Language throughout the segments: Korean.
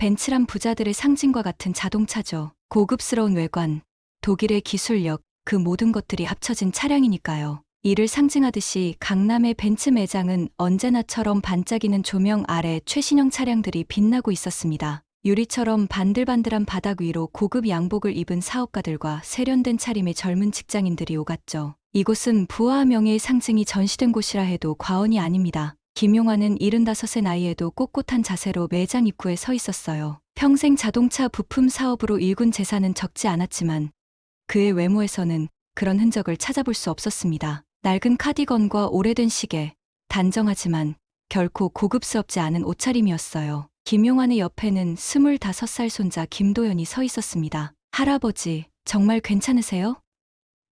벤츠란 부자들의 상징과 같은 자동차죠. 고급스러운 외관, 독일의 기술력, 그 모든 것들이 합쳐진 차량이니까요. 이를 상징하듯이 강남의 벤츠 매장은 언제나처럼 반짝이는 조명 아래 최신형 차량들이 빛나고 있었습니다. 유리처럼 반들반들한 바닥 위로 고급 양복을 입은 사업가들과 세련된 차림의 젊은 직장인들이 오갔죠. 이곳은 부와 명예의 상징이 전시된 곳이라 해도 과언이 아닙니다. 김용환은 75의 나이에도 꼿꼿한 자세로 매장 입구에 서 있었어요. 평생 자동차 부품 사업으로 일군 재산은 적지 않았지만 그의 외모에서는 그런 흔적을 찾아볼 수 없었습니다. 낡은 카디건과 오래된 시계, 단정하지만 결코 고급스럽지 않은 옷차림이었어요. 김용환의 옆에는 25살 손자 김도연이 서 있었습니다. 할아버지, 정말 괜찮으세요?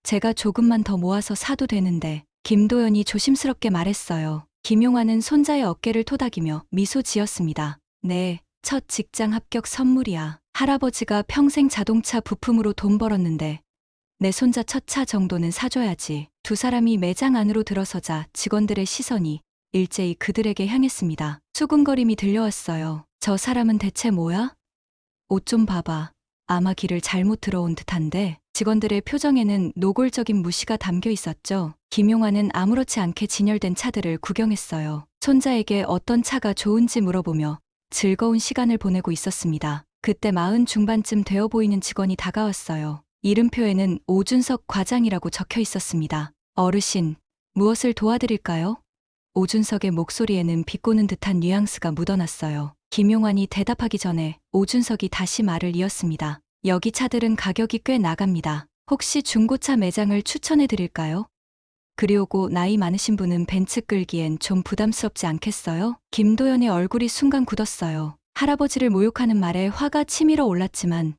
제가 조금만 더 모아서 사도 되는데, 김도연이 조심스럽게 말했어요. 김용환은 손자의 어깨를 토닥이며 미소 지었습니다. 네, 첫 직장 합격 선물이야. 할아버지가 평생 자동차 부품으로 돈 벌었는데 내 손자 첫 차 정도는 사줘야지. 두 사람이 매장 안으로 들어서자 직원들의 시선이 일제히 그들에게 향했습니다. 수군거림이 들려왔어요. 저 사람은 대체 뭐야? 옷 좀 봐봐. 아마 길을 잘못 들어온 듯한데. 직원들의 표정에는 노골적인 무시가 담겨 있었죠. 김용환은 아무렇지 않게 진열된 차들을 구경했어요. 손자에게 어떤 차가 좋은지 물어보며 즐거운 시간을 보내고 있었습니다. 그때 40 중반쯤 되어 보이는 직원이 다가왔어요. 이름표에는 오준석 과장이라고 적혀 있었습니다. 어르신, 무엇을 도와드릴까요? 오준석의 목소리에는 비꼬는 듯한 뉘앙스가 묻어났어요. 김용환이 대답하기 전에 오준석이 다시 말을 이었습니다. 여기 차들은 가격이 꽤 나갑니다. 혹시 중고차 매장을 추천해 드릴까요? 그리고 나이 많으신 분은 벤츠 끌기엔 좀 부담스럽지 않겠어요? 김도연의 얼굴이 순간 굳었어요. 할아버지를 모욕하는 말에 화가 치밀어 올랐지만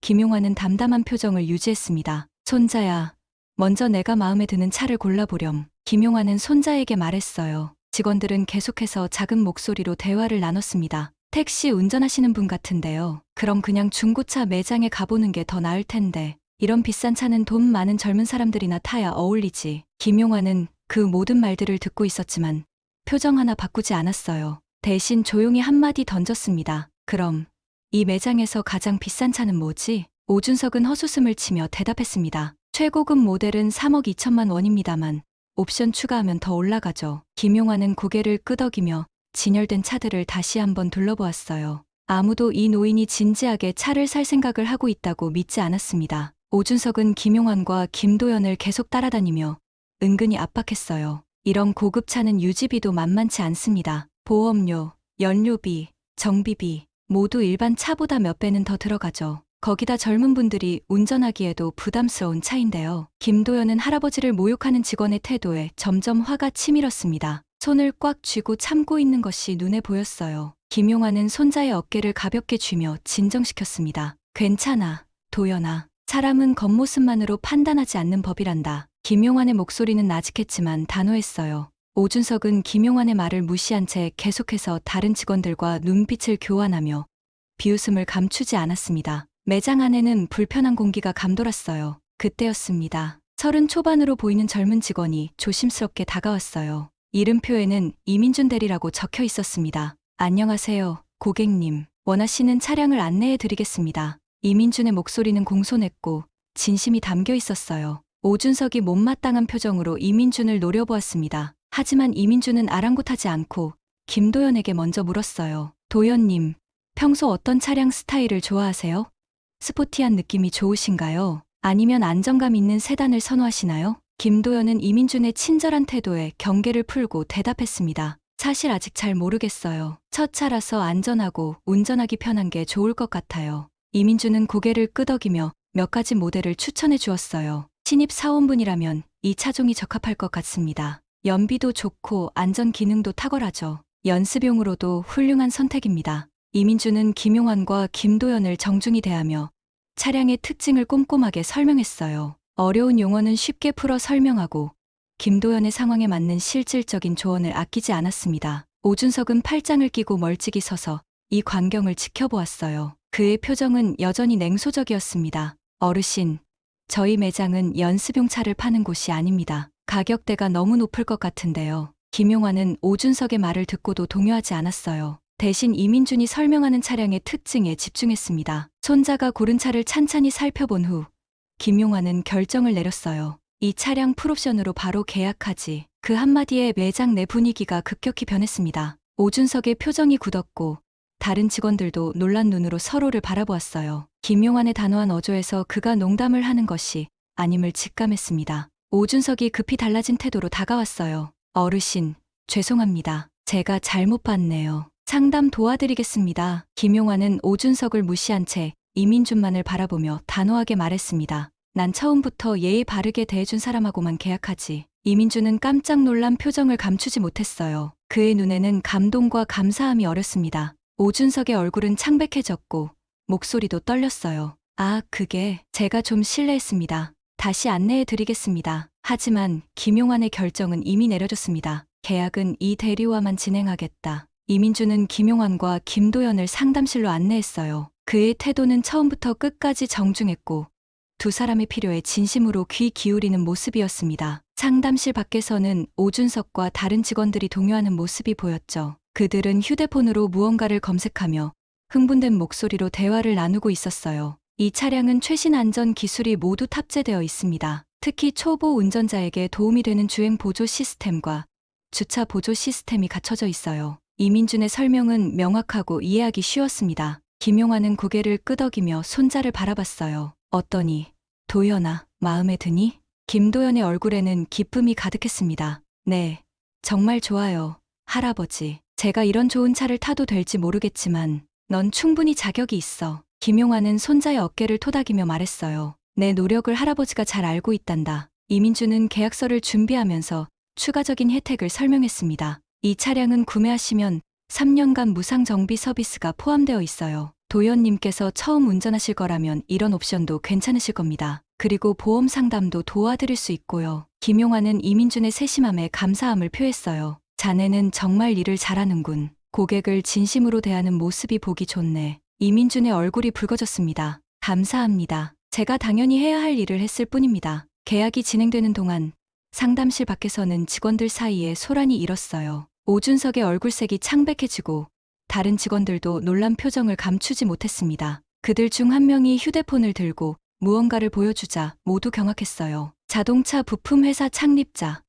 김용환은 담담한 표정을 유지했습니다. 손자야, 먼저 내가 마음에 드는 차를 골라보렴. 김용환은 손자에게 말했어요. 직원들은 계속해서 작은 목소리로 대화를 나눴습니다. 택시 운전하시는 분 같은데요. 그럼 그냥 중고차 매장에 가보는 게 더 나을 텐데. 이런 비싼 차는 돈 많은 젊은 사람들이나 타야 어울리지. 김용환은 그 모든 말들을 듣고 있었지만 표정 하나 바꾸지 않았어요. 대신 조용히 한마디 던졌습니다. 그럼 이 매장에서 가장 비싼 차는 뭐지? 오준석은 헛웃음을 치며 대답했습니다. 최고급 모델은 3억 2천만 원입니다만 옵션 추가하면 더 올라가죠. 김용환은 고개를 끄덕이며 진열된 차들을 다시 한번 둘러보았어요. 아무도 이 노인이 진지하게 차를 살 생각을 하고 있다고 믿지 않았습니다. 오준석은 김용환과 김도연을 계속 따라다니며 은근히 압박했어요. 이런 고급 차는 유지비도 만만치 않습니다. 보험료, 연료비, 정비비 모두 일반 차보다 몇 배는 더 들어가죠. 거기다 젊은 분들이 운전하기에도 부담스러운 차인데요. 김도연은 할아버지를 모욕하는 직원의 태도에 점점 화가 치밀었습니다. 손을 꽉 쥐고 참고 있는 것이 눈에 보였어요. 김용환은 손자의 어깨를 가볍게 쥐며 진정시켰습니다. 괜찮아, 도연아. 사람은 겉모습만으로 판단하지 않는 법이란다. 김용환의 목소리는 나직했지만 단호했어요. 오준석은 김용환의 말을 무시한 채 계속해서 다른 직원들과 눈빛을 교환하며 비웃음을 감추지 않았습니다. 매장 안에는 불편한 공기가 감돌았어요. 그때였습니다. 30 초반으로 보이는 젊은 직원이 조심스럽게 다가왔어요. 이름표에는 이민준 대리라고 적혀 있었습니다. 안녕하세요, 고객님. 원하시는 차량을 안내해 드리겠습니다. 이민준의 목소리는 공손했고 진심이 담겨 있었어요. 오준석이 못마땅한 표정으로 이민준을 노려보았습니다. 하지만 이민준은 아랑곳하지 않고 김도연에게 먼저 물었어요. 도연님, 평소 어떤 차량 스타일을 좋아하세요? 스포티한 느낌이 좋으신가요? 아니면 안정감 있는 세단을 선호하시나요? 김도연은 이민준의 친절한 태도에 경계를 풀고 대답했습니다. 사실 아직 잘 모르겠어요. 첫 차라서 안전하고 운전하기 편한 게 좋을 것 같아요. 이민준은 고개를 끄덕이며 몇 가지 모델을 추천해 주었어요. 신입 사원분이라면 이 차종이 적합할 것 같습니다. 연비도 좋고 안전 기능도 탁월하죠. 연습용으로도 훌륭한 선택입니다. 이민준은 김용환과 김도연을 정중히 대하며 차량의 특징을 꼼꼼하게 설명했어요. 어려운 용어는 쉽게 풀어 설명하고 김도연의 상황에 맞는 실질적인 조언을 아끼지 않았습니다. 오준석은 팔짱을 끼고 멀찍이 서서 이 광경을 지켜보았어요. 그의 표정은 여전히 냉소적이었습니다. 어르신, 저희 매장은 연습용 차를 파는 곳이 아닙니다. 가격대가 너무 높을 것 같은데요. 김용환은 오준석의 말을 듣고도 동요하지 않았어요. 대신 이민준이 설명하는 차량의 특징에 집중했습니다. 손자가 고른 차를 찬찬히 살펴본 후 김용환은 결정을 내렸어요. 이 차량 풀옵션으로 바로 계약하지. 그 한마디에 매장 내 분위기가 급격히 변했습니다. 오준석의 표정이 굳었고 다른 직원들도 놀란 눈으로 서로를 바라보았어요. 김용환의 단호한 어조에서 그가 농담을 하는 것이 아님을 직감했습니다. 오준석이 급히 달라진 태도로 다가왔어요. 어르신, 죄송합니다. 제가 잘못 봤네요. 상담 도와드리겠습니다. 김용환은 오준석을 무시한 채 이민준만을 바라보며 단호하게 말했습니다. 난 처음부터 예의 바르게 대해준 사람하고만 계약하지. 이민준은 깜짝 놀란 표정을 감추지 못했어요. 그의 눈에는 감동과 감사함이 어렸습니다. 오준석의 얼굴은 창백해졌고 목소리도 떨렸어요. 아, 그게 제가 좀 실례했습니다. 다시 안내해 드리겠습니다. 하지만 김용환의 결정은 이미 내려졌습니다. 계약은 이 대리와만 진행하겠다. 이민준은 김용환과 김도연을 상담실로 안내했어요. 그의 태도는 처음부터 끝까지 정중했고 두 사람의 필요에 진심으로 귀 기울이는 모습이었습니다. 상담실 밖에서는 오준석과 다른 직원들이 동요하는 모습이 보였죠. 그들은 휴대폰으로 무언가를 검색하며 흥분된 목소리로 대화를 나누고 있었어요. 이 차량은 최신 안전 기술이 모두 탑재되어 있습니다. 특히 초보 운전자에게 도움이 되는 주행 보조 시스템과 주차 보조 시스템이 갖춰져 있어요. 이민준의 설명은 명확하고 이해하기 쉬웠습니다. 김용환은 고개를 끄덕이며 손자를 바라봤어요. 어떠니? 도연아, 마음에 드니? 김도연의 얼굴에는 기쁨이 가득했습니다. 네, 정말 좋아요. 할아버지, 제가 이런 좋은 차를 타도 될지 모르겠지만 넌 충분히 자격이 있어. 김용환은 손자의 어깨를 토닥이며 말했어요. 내 노력을 할아버지가 잘 알고 있단다. 이민준은 계약서를 준비하면서 추가적인 혜택을 설명했습니다. 이 차량은 구매하시면 3년간 무상 정비 서비스가 포함되어 있어요. 도연님께서 처음 운전하실 거라면 이런 옵션도 괜찮으실 겁니다. 그리고 보험 상담도 도와드릴 수 있고요. 김용환은 이민준의 세심함에 감사함을 표했어요. 자네는 정말 일을 잘하는군. 고객을 진심으로 대하는 모습이 보기 좋네. 이민준의 얼굴이 붉어졌습니다. 감사합니다. 제가 당연히 해야 할 일을 했을 뿐입니다. 계약이 진행되는 동안 상담실 밖에서는 직원들 사이에 소란이 일었어요. 오준석의 얼굴색이 창백해지고 다른 직원들도 놀란 표정을 감추지 못했습니다. 그들 중 한 명이 휴대폰을 들고 무언가를 보여주자 모두 경악했어요. 자동차 부품 회사 창립자,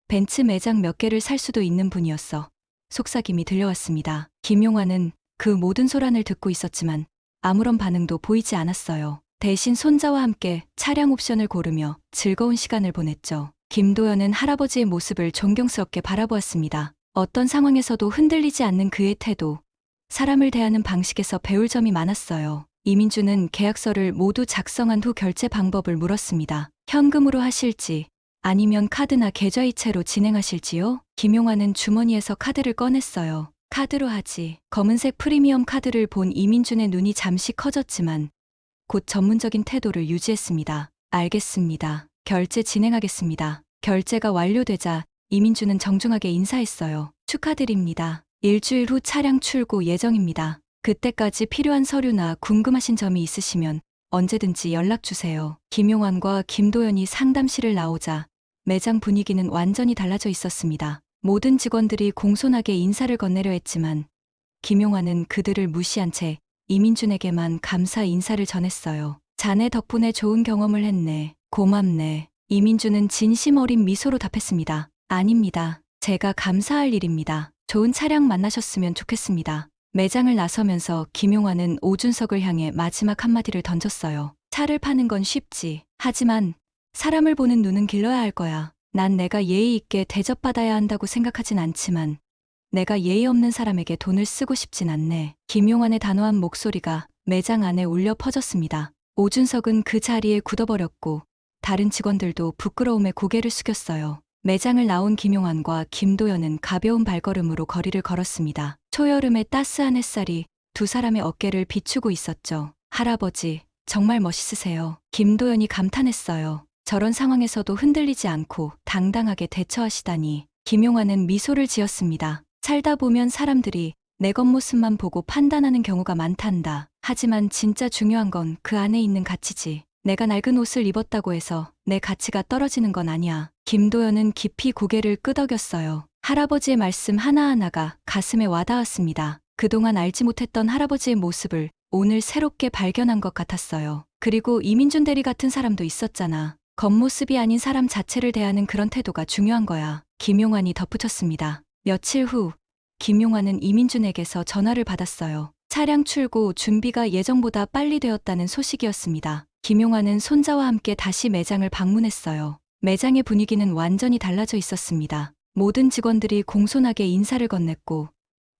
벤츠 매장 몇 개를 살 수도 있는 분이었어. 속삭임이 들려왔습니다. 김용환은 그 모든 소란을 듣고 있었지만 아무런 반응도 보이지 않았어요. 대신 손자와 함께 차량 옵션을 고르며 즐거운 시간을 보냈죠. 김도연은 할아버지의 모습을 존경스럽게 바라보았습니다. 어떤 상황에서도 흔들리지 않는 그의 태도, 사람을 대하는 방식에서 배울 점이 많았어요. 이민준은 계약서를 모두 작성한 후 결제 방법을 물었습니다. 현금으로 하실지 아니면 카드나 계좌이체로 진행하실지요? 김용환은 주머니에서 카드를 꺼냈어요. 카드로 하지. 검은색 프리미엄 카드를 본 이민준의 눈이 잠시 커졌지만 곧 전문적인 태도를 유지했습니다. 알겠습니다. 결제 진행하겠습니다. 결제가 완료되자 이민준은 정중하게 인사했어요. 축하드립니다. 일주일 후 차량 출고 예정입니다. 그때까지 필요한 서류나 궁금하신 점이 있으시면 언제든지 연락주세요. 김용환과 김도연이 상담실을 나오자 매장 분위기는 완전히 달라져 있었습니다. 모든 직원들이 공손하게 인사를 건네려 했지만 김용환은 그들을 무시한 채 이민준에게만 감사 인사를 전했어요. 자네 덕분에 좋은 경험을 했네. 고맙네. 이민준은 진심 어린 미소로 답했습니다. 아닙니다. 제가 감사할 일입니다. 좋은 차량 만나셨으면 좋겠습니다. 매장을 나서면서 김용환은 오준석을 향해 마지막 한마디를 던졌어요. 차를 파는 건 쉽지. 하지만 사람을 보는 눈은 길러야 할 거야. 난 내가 예의 있게 대접받아야 한다고 생각하진 않지만 내가 예의 없는 사람에게 돈을 쓰고 싶진 않네. 김용환의 단호한 목소리가 매장 안에 울려 퍼졌습니다. 오준석은 그 자리에 굳어버렸고 다른 직원들도 부끄러움에 고개를 숙였어요. 매장을 나온 김용환과 김도연은 가벼운 발걸음으로 거리를 걸었습니다. 초여름의 따스한 햇살이 두 사람의 어깨를 비추고 있었죠. 할아버지, 정말 멋있으세요. 김도연이 감탄했어요. 저런 상황에서도 흔들리지 않고 당당하게 대처하시다니. 김용환은 미소를 지었습니다. 살다 보면 사람들이 내 겉모습만 보고 판단하는 경우가 많단다. 하지만 진짜 중요한 건 그 안에 있는 가치지. 내가 낡은 옷을 입었다고 해서 내 가치가 떨어지는 건 아니야. 김도연은 깊이 고개를 끄덕였어요. 할아버지의 말씀 하나하나가 가슴에 와닿았습니다. 그동안 알지 못했던 할아버지의 모습을 오늘 새롭게 발견한 것 같았어요. 그리고 이민준 대리 같은 사람도 있었잖아. 겉모습이 아닌 사람 자체를 대하는 그런 태도가 중요한 거야. 김용환이 덧붙였습니다. 며칠 후 김용환은 이민준에게서 전화를 받았어요. 차량 출고 준비가 예정보다 빨리 되었다는 소식이었습니다. 김용환은 손자와 함께 다시 매장을 방문했어요. 매장의 분위기는 완전히 달라져 있었습니다. 모든 직원들이 공손하게 인사를 건넸고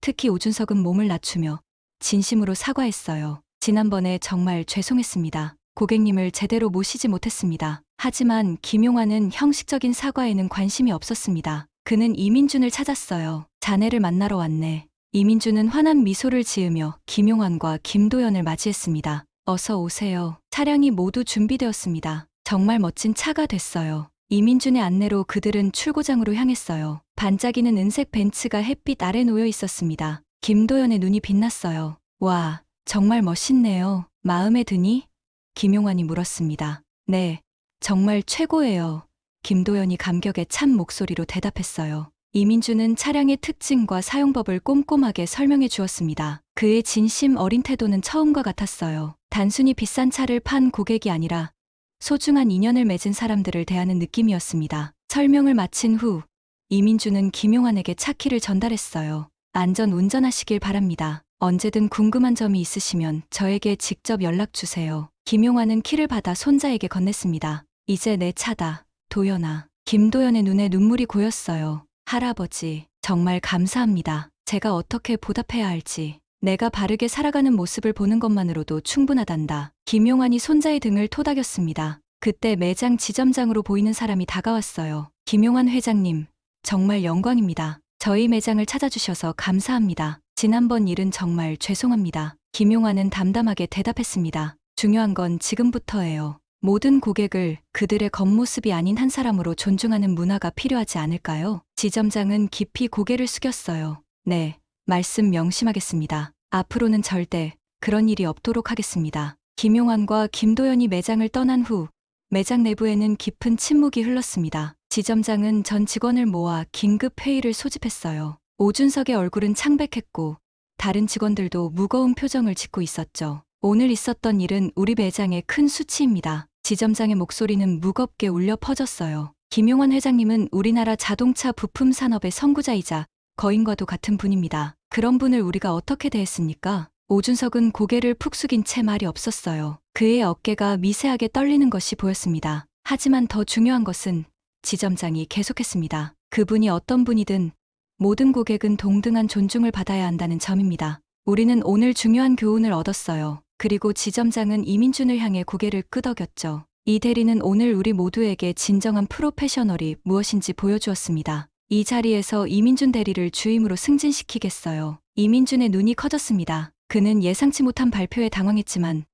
특히 오준석은 몸을 낮추며 진심으로 사과했어요. 지난번에 정말 죄송했습니다. 고객님을 제대로 모시지 못했습니다. 하지만 김용환은 형식적인 사과에는 관심이 없었습니다. 그는 이민준을 찾았어요. 자네를 만나러 왔네. 이민준은 환한 미소를 지으며 김용환과 김도연을 맞이했습니다. 어서 오세요. 차량이 모두 준비되었습니다. 정말 멋진 차가 됐어요. 이민준의 안내로 그들은 출고장으로 향했어요. 반짝이는 은색 벤츠가 햇빛 아래 놓여 있었습니다. 김도연의 눈이 빛났어요. 와, 정말 멋있네요. 마음에 드니? 김용환이 물었습니다. 네, 정말 최고예요. 김도연이 감격에 찬 목소리로 대답했어요. 이민준은 차량의 특징과 사용법을 꼼꼼하게 설명해 주었습니다. 그의 진심 어린 태도는 처음과 같았어요. 단순히 비싼 차를 판 고객이 아니라 소중한 인연을 맺은 사람들을 대하는 느낌이었습니다. 설명을 마친 후 이민준은 김용환에게 차키를 전달했어요. 안전 운전하시길 바랍니다. 언제든 궁금한 점이 있으시면 저에게 직접 연락 주세요. 김용환은 키를 받아 손자에게 건넸습니다. 이제 내 차다, 도연아. 김도연의 눈에 눈물이 고였어요. 할아버지, 정말 감사합니다. 제가 어떻게 보답해야 할지. 내가 바르게 살아가는 모습을 보는 것만으로도 충분하단다. 김용환이 손자의 등을 토닥였습니다. 그때 매장 지점장으로 보이는 사람이 다가왔어요. 김용환 회장님, 정말 영광입니다. 저희 매장을 찾아주셔서 감사합니다. 지난번 일은 정말 죄송합니다. 김용환은 담담하게 대답했습니다. 중요한 건 지금부터예요. 모든 고객을 그들의 겉모습이 아닌 한 사람으로 존중하는 문화가 필요하지 않을까요? 지점장은 깊이 고개를 숙였어요. 네, 말씀 명심하겠습니다. 앞으로는 절대 그런 일이 없도록 하겠습니다. 김용환과 김도연이 매장을 떠난 후 매장 내부에는 깊은 침묵이 흘렀습니다. 지점장은 전 직원을 모아 긴급 회의를 소집했어요. 오준석의 얼굴은 창백했고 다른 직원들도 무거운 표정을 짓고 있었죠. 오늘 있었던 일은 우리 매장의 큰 수치입니다. 지점장의 목소리는 무겁게 울려 퍼졌어요. 김용환 회장님은 우리나라 자동차 부품 산업의 선구자이자 거인과도 같은 분입니다. 그런 분을 우리가 어떻게 대했습니까? 오준석은 고개를 푹 숙인 채 말이 없었어요. 그의 어깨가 미세하게 떨리는 것이 보였습니다. 하지만 더 중요한 것은 지점장이 계속했습니다. 그분이 어떤 분이든 모든 고객은 동등한 존중을 받아야 한다는 점입니다. 우리는 오늘 중요한 교훈을 얻었어요. 그리고 지점장은 이민준을 향해 고개를 끄덕였죠. 이 대리는 오늘 우리 모두에게 진정한 프로페셔널이 무엇인지 보여주었습니다. 이 자리에서 이민준 대리를 주임으로 승진시키겠어요. 이민준의 눈이 커졌습니다. 그는 예상치 못한 발표에 당황했지만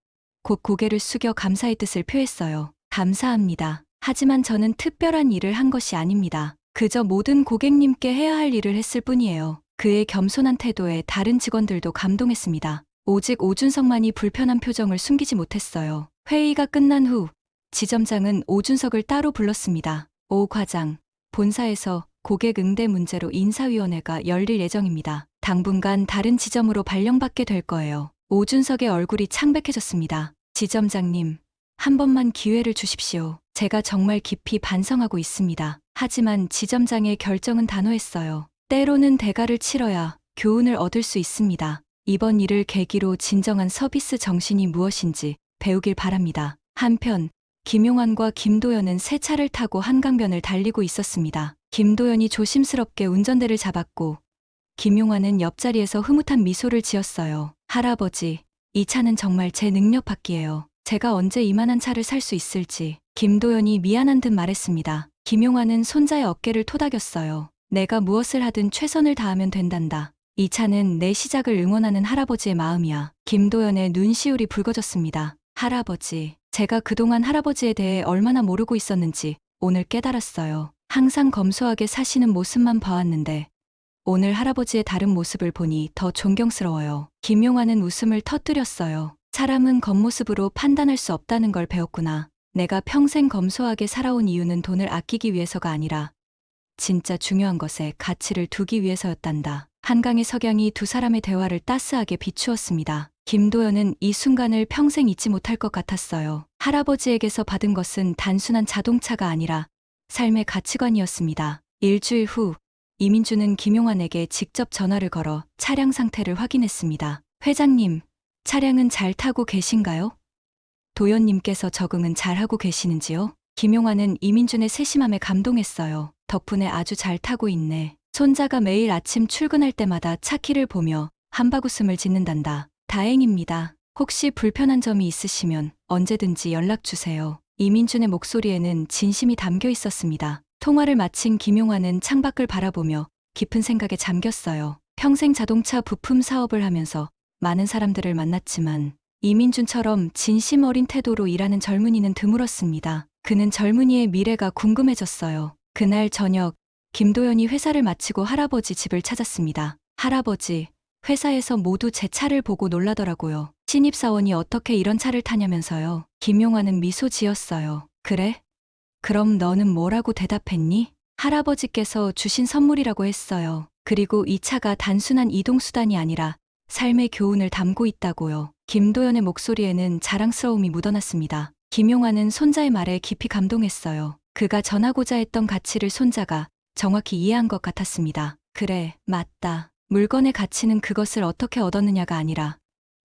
곧 고개를 숙여 감사의 뜻을 표했어요. 감사합니다. 하지만 저는 특별한 일을 한 것이 아닙니다. 그저 모든 고객님께 해야 할 일을 했을 뿐이에요. 그의 겸손한 태도에 다른 직원들도 감동했습니다. 오직 오준석만이 불편한 표정을 숨기지 못했어요. 회의가 끝난 후 지점장은 오준석을 따로 불렀습니다. 오 과장, 본사에서 고객 응대 문제로 인사위원회가 열릴 예정입니다. 당분간 다른 지점으로 발령받게 될 거예요. 오준석의 얼굴이 창백해졌습니다. 지점장님, 한 번만 기회를 주십시오. 제가 정말 깊이 반성하고 있습니다. 하지만 지점장의 결정은 단호했어요. 때로는 대가를 치러야 교훈을 얻을 수 있습니다. 이번 일을 계기로 진정한 서비스 정신이 무엇인지 배우길 바랍니다. 한편 김용환과 김도연은 새 차를 타고 한강변을 달리고 있었습니다. 김도연이 조심스럽게 운전대를 잡았고 김용환은 옆자리에서 흐뭇한 미소를 지었어요. 할아버지, 이 차는 정말 제 능력 밖이에요. 제가 언제 이만한 차를 살 수 있을지. 김도연이 미안한 듯 말했습니다. 김용환은 손자의 어깨를 토닥였어요. 내가 무엇을 하든 최선을 다하면 된단다. 이 차는 내 시작을 응원하는 할아버지의 마음이야. 김도연의 눈시울이 붉어졌습니다. 할아버지, 제가 그동안 할아버지에 대해 얼마나 모르고 있었는지 오늘 깨달았어요. 항상 검소하게 사시는 모습만 봐왔는데 오늘 할아버지의 다른 모습을 보니 더 존경스러워요. 김용환은 웃음을 터뜨렸어요. 사람은 겉모습으로 판단할 수 없다는 걸 배웠구나. 내가 평생 검소하게 살아온 이유는 돈을 아끼기 위해서가 아니라 진짜 중요한 것에 가치를 두기 위해서였단다. 한강의 석양이 두 사람의 대화를 따스하게 비추었습니다. 김도연은 이 순간을 평생 잊지 못할 것 같았어요. 할아버지에게서 받은 것은 단순한 자동차가 아니라 삶의 가치관이었습니다. 일주일 후 이민주는 김용환에게 직접 전화를 걸어 차량 상태를 확인했습니다. 회장님, 차량은 잘 타고 계신가요? 도연님께서 적응은 잘하고 계시는지요? 김용환은 이민준의 세심함에 감동했어요. 덕분에 아주 잘 타고 있네. 손자가 매일 아침 출근할 때마다 차 키를 보며 한바구음을 짓는단다. 다행입니다. 혹시 불편한 점이 있으시면 언제든지 연락 주세요. 이민준의 목소리에는 진심이 담겨 있었습니다. 통화를 마친 김용환은 창밖을 바라보며 깊은 생각에 잠겼어요. 평생 자동차 부품 사업을 하면서 많은 사람들을 만났지만 이민준처럼 진심 어린 태도로 일하는 젊은이는 드물었습니다. 그는 젊은이의 미래가 궁금해졌어요. 그날 저녁, 김도연이 회사를 마치고 할아버지 집을 찾았습니다. 할아버지, 회사에서 모두 제 차를 보고 놀라더라고요. 신입사원이 어떻게 이런 차를 타냐면서요. 김용환은 미소 지었어요. 그래? 그럼 너는 뭐라고 대답했니? 할아버지께서 주신 선물이라고 했어요. 그리고 이 차가 단순한 이동수단이 아니라 삶의 교훈을 담고 있다고요. 김도연의 목소리에는 자랑스러움이 묻어났습니다. 김용환은 손자의 말에 깊이 감동했어요. 그가 전하고자 했던 가치를 손자가 정확히 이해한 것 같았습니다. 그래, 맞다. 물건의 가치는 그것을 어떻게 얻었느냐가 아니라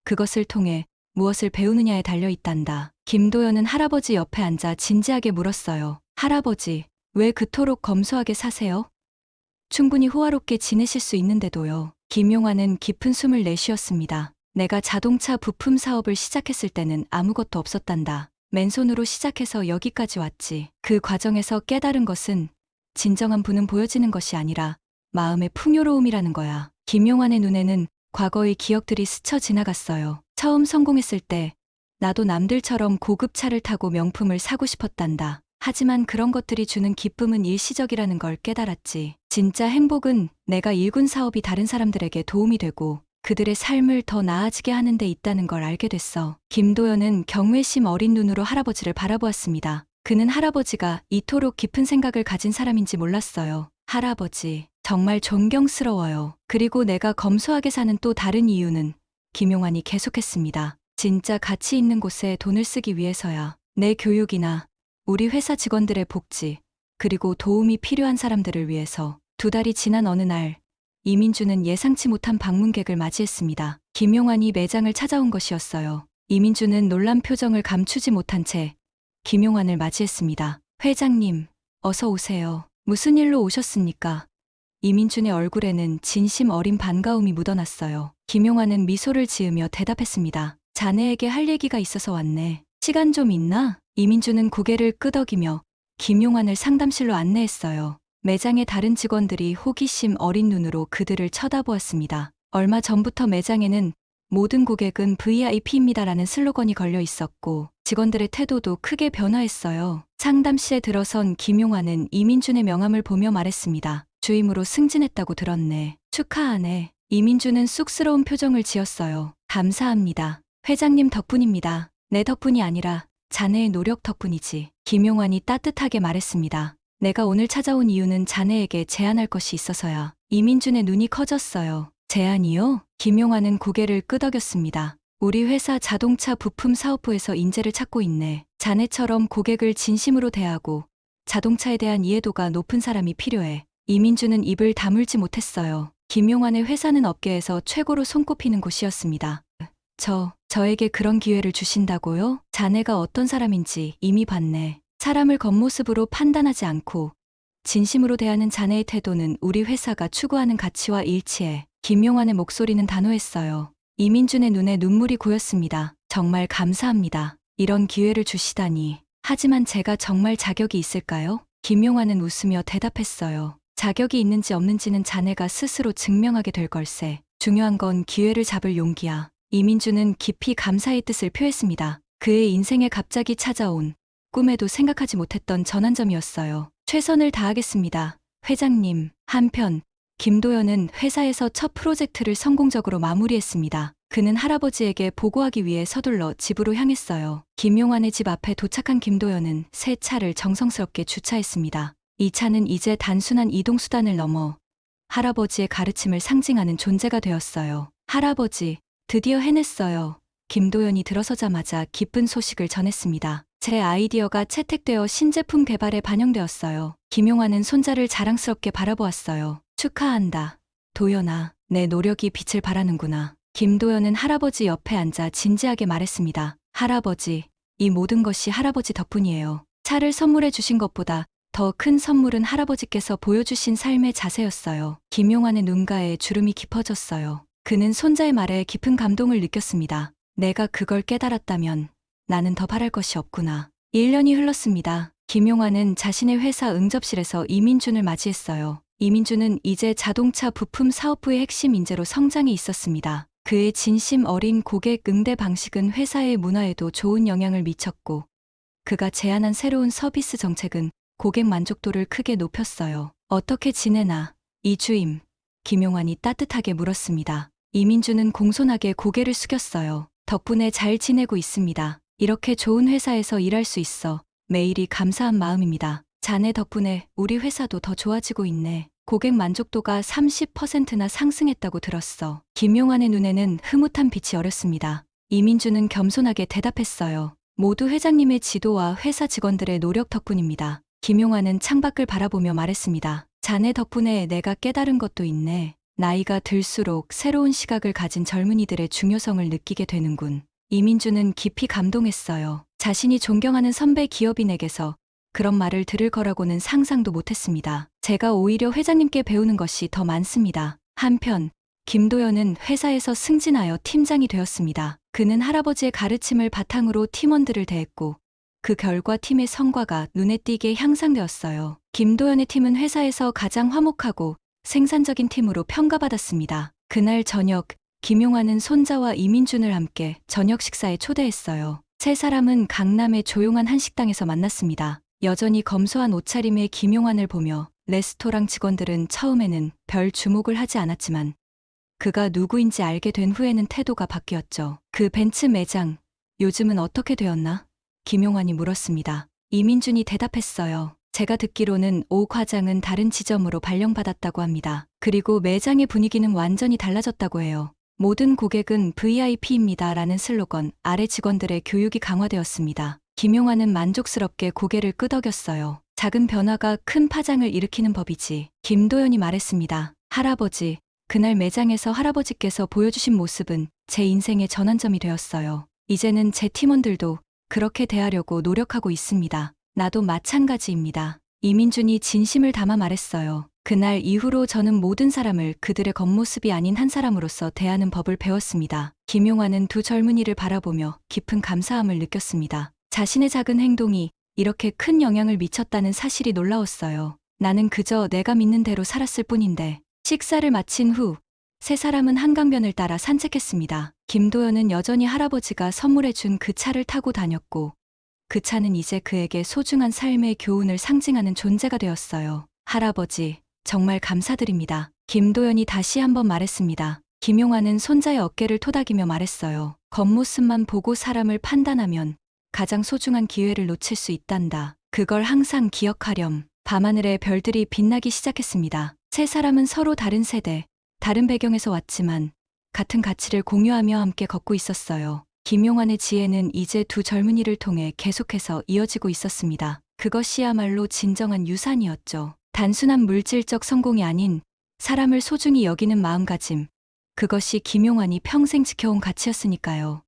그것을 통해 무엇을 배우느냐에 달려 있단다. 김도연은 할아버지 옆에 앉아 진지하게 물었어요. 할아버지, 왜 그토록 검소하게 사세요? 충분히 호화롭게 지내실 수 있는데도요. 김용환은 깊은 숨을 내쉬었습니다. 내가 자동차 부품 사업을 시작했을 때는 아무것도 없었단다. 맨손으로 시작해서 여기까지 왔지. 그 과정에서 깨달은 것은 진정한 부는 보여지는 것이 아니라 마음의 풍요로움이라는 거야. 김용환의 눈에는 과거의 기억들이 스쳐 지나갔어요. 처음 성공했을 때 나도 남들처럼 고급 차를 타고 명품을 사고 싶었단다. 하지만 그런 것들이 주는 기쁨은 일시적이라는 걸 깨달았지. 진짜 행복은 내가 일군 사업이 다른 사람들에게 도움이 되고 그들의 삶을 더 나아지게 하는 데 있다는 걸 알게 됐어. 김도연은 경외심 어린 눈으로 할아버지를 바라보았습니다. 그는 할아버지가 이토록 깊은 생각을 가진 사람인지 몰랐어요. 할아버지, 정말 존경스러워요. 그리고 내가 검소하게 사는 또 다른 이유는 김용환이 계속했습니다. 진짜 가치 있는 곳에 돈을 쓰기 위해서야. 내 교육이나 우리 회사 직원들의 복지, 그리고 도움이 필요한 사람들을 위해서. 2달이 지난 어느 날, 이민주는 예상치 못한 방문객을 맞이했습니다. 김용환이 매장을 찾아온 것이었어요. 이민주는 놀란 표정을 감추지 못한 채 김용환을 맞이했습니다. 회장님, 어서 오세요. 무슨 일로 오셨습니까? 이민준의 얼굴에는 진심 어린 반가움이 묻어났어요. 김용환은 미소를 지으며 대답했습니다. 자네에게 할 얘기가 있어서 왔네. 시간 좀 있나? 이민주는 고개를 끄덕이며 김용환을 상담실로 안내했어요. 매장의 다른 직원들이 호기심 어린 눈으로 그들을 쳐다보았습니다. 얼마 전부터 매장에는 모든 고객은 VIP입니다라는 슬로건이 걸려 있었고 직원들의 태도도 크게 변화했어요. 상담실에 들어선 김용환은 이민준의 명함을 보며 말했습니다. 주임으로 승진했다고 들었네. 축하하네. 이민준은 쑥스러운 표정을 지었어요. 감사합니다. 회장님 덕분입니다. 내 덕분이 아니라 자네의 노력 덕분이지. 김용환이 따뜻하게 말했습니다. 내가 오늘 찾아온 이유는 자네에게 제안할 것이 있어서야. 이민준의 눈이 커졌어요. 제안이요? 김용환은 고개를 끄덕였습니다. 우리 회사 자동차 부품 사업부에서 인재를 찾고 있네. 자네처럼 고객을 진심으로 대하고 자동차에 대한 이해도가 높은 사람이 필요해. 이민주는 입을 다물지 못했어요. 김용환의 회사는 업계에서 최고로 손꼽히는 곳이었습니다. 저에게 그런 기회를 주신다고요? 자네가 어떤 사람인지 이미 봤네. 사람을 겉모습으로 판단하지 않고 진심으로 대하는 자네의 태도는 우리 회사가 추구하는 가치와 일치해. 김용환의 목소리는 단호했어요. 이민준의 눈에 눈물이 고였습니다. 정말 감사합니다. 이런 기회를 주시다니. 하지만 제가 정말 자격이 있을까요? 김용환은 웃으며 대답했어요. 자격이 있는지 없는지는 자네가 스스로 증명하게 될 걸세. 중요한 건 기회를 잡을 용기야. 이민준은 깊이 감사의 뜻을 표했습니다. 그의 인생에 갑자기 찾아온 꿈에도 생각하지 못했던 전환점이었어요. 최선을 다하겠습니다. 회장님. 한편 김도연은 회사에서 첫 프로젝트를 성공적으로 마무리했습니다. 그는 할아버지에게 보고하기 위해 서둘러 집으로 향했어요. 김용환의 집 앞에 도착한 김도연은 새 차를 정성스럽게 주차했습니다. 이 차는 이제 단순한 이동수단을 넘어 할아버지의 가르침을 상징하는 존재가 되었어요. 할아버지, 드디어 해냈어요. 김도연이 들어서자마자 기쁜 소식을 전했습니다. 제 아이디어가 채택되어 신제품 개발에 반영되었어요. 김용환은 손자를 자랑스럽게 바라보았어요. 축하한다. 도연아, 내 노력이 빛을 발하는구나. 김도연은 할아버지 옆에 앉아 진지하게 말했습니다. 할아버지, 이 모든 것이 할아버지 덕분이에요. 차를 선물해 주신 것보다 더 큰 선물은 할아버지께서 보여주신 삶의 자세였어요. 김용환의 눈가에 주름이 깊어졌어요. 그는 손자의 말에 깊은 감동을 느꼈습니다. 내가 그걸 깨달았다면 나는 더 바랄 것이 없구나. 1년이 흘렀습니다. 김용환은 자신의 회사 응접실에서 이민준을 맞이했어요. 이민준은 이제 자동차 부품 사업부의 핵심 인재로 성장해 있었습니다. 그의 진심 어린 고객 응대 방식은 회사의 문화에도 좋은 영향을 미쳤고, 그가 제안한 새로운 서비스 정책은 고객 만족도를 크게 높였어요. 어떻게 지내나, 이주임? 김용환이 따뜻하게 물었습니다. 이민준은 공손하게 고개를 숙였어요. 덕분에 잘 지내고 있습니다. 이렇게 좋은 회사에서 일할 수 있어 매일이 감사한 마음입니다. 자네 덕분에 우리 회사도 더 좋아지고 있네. 고객 만족도가 30%나 상승했다고 들었어. 김용환의 눈에는 흐뭇한 빛이 어렸습니다. 이민준은 겸손하게 대답했어요. 모두 회장님의 지도와 회사 직원들의 노력 덕분입니다. 김용환은 창밖을 바라보며 말했습니다. 자네 덕분에 내가 깨달은 것도 있네. 나이가 들수록 새로운 시각을 가진 젊은이들의 중요성을 느끼게 되는군. 이민준은 깊이 감동했어요. 자신이 존경하는 선배 기업인에게서 그런 말을 들을 거라고는 상상도 못했습니다. 제가 오히려 회장님께 배우는 것이 더 많습니다. 한편 김도연은 회사에서 승진하여 팀장이 되었습니다. 그는 할아버지의 가르침을 바탕으로 팀원들을 대했고, 그 결과 팀의 성과가 눈에 띄게 향상되었어요. 김도연의 팀은 회사에서 가장 화목하고 생산적인 팀으로 평가받았습니다. 그날 저녁, 김용환은 손자와 이민준을 함께 저녁 식사에 초대했어요. 세 사람은 강남의 조용한 한식당에서 만났습니다. 여전히 검소한 옷차림의 김용환을 보며 레스토랑 직원들은 처음에는 별 주목을 하지 않았지만, 그가 누구인지 알게 된 후에는 태도가 바뀌었죠. 그 벤츠 매장, 요즘은 어떻게 되었나? 김용환이 물었습니다. 이민준이 대답했어요. 제가 듣기로는 오 과장은 다른 지점으로 발령받았다고 합니다. 그리고 매장의 분위기는 완전히 달라졌다고 해요. 모든 고객은 VIP입니다. 라는 슬로건 아래 직원들의 교육이 강화되었습니다. 김용환은 만족스럽게 고개를 끄덕였어요. 작은 변화가 큰 파장을 일으키는 법이지. 김도연이 말했습니다. 할아버지, 그날 매장에서 할아버지께서 보여주신 모습은 제 인생의 전환점이 되었어요. 이제는 제 팀원들도 그렇게 대하려고 노력하고 있습니다. 나도 마찬가지입니다. 이민준이 진심을 담아 말했어요. 그날 이후로 저는 모든 사람을 그들의 겉모습이 아닌 한 사람으로서 대하는 법을 배웠습니다. 김용환은 두 젊은이를 바라보며 깊은 감사함을 느꼈습니다. 자신의 작은 행동이 이렇게 큰 영향을 미쳤다는 사실이 놀라웠어요. 나는 그저 내가 믿는 대로 살았을 뿐인데. 식사를 마친 후 세 사람은 한강변을 따라 산책했습니다. 김도연은 여전히 할아버지가 선물해준 그 차를 타고 다녔고, 그 차는 이제 그에게 소중한 삶의 교훈을 상징하는 존재가 되었어요. 할아버지, 정말 감사드립니다. 김도연이 다시 한번 말했습니다. 김용환은 손자의 어깨를 토닥이며 말했어요. 겉모습만 보고 사람을 판단하면 가장 소중한 기회를 놓칠 수 있단다. 그걸 항상 기억하렴. 밤하늘에 별들이 빛나기 시작했습니다. 세 사람은 서로 다른 세대, 다른 배경에서 왔지만 같은 가치를 공유하며 함께 걷고 있었어요. 김용환의 지혜는 이제 두 젊은이를 통해 계속해서 이어지고 있었습니다. 그것이야말로 진정한 유산이었죠. 단순한 물질적 성공이 아닌 사람을 소중히 여기는 마음가짐. 그것이 김용환이 평생 지켜온 가치였으니까요.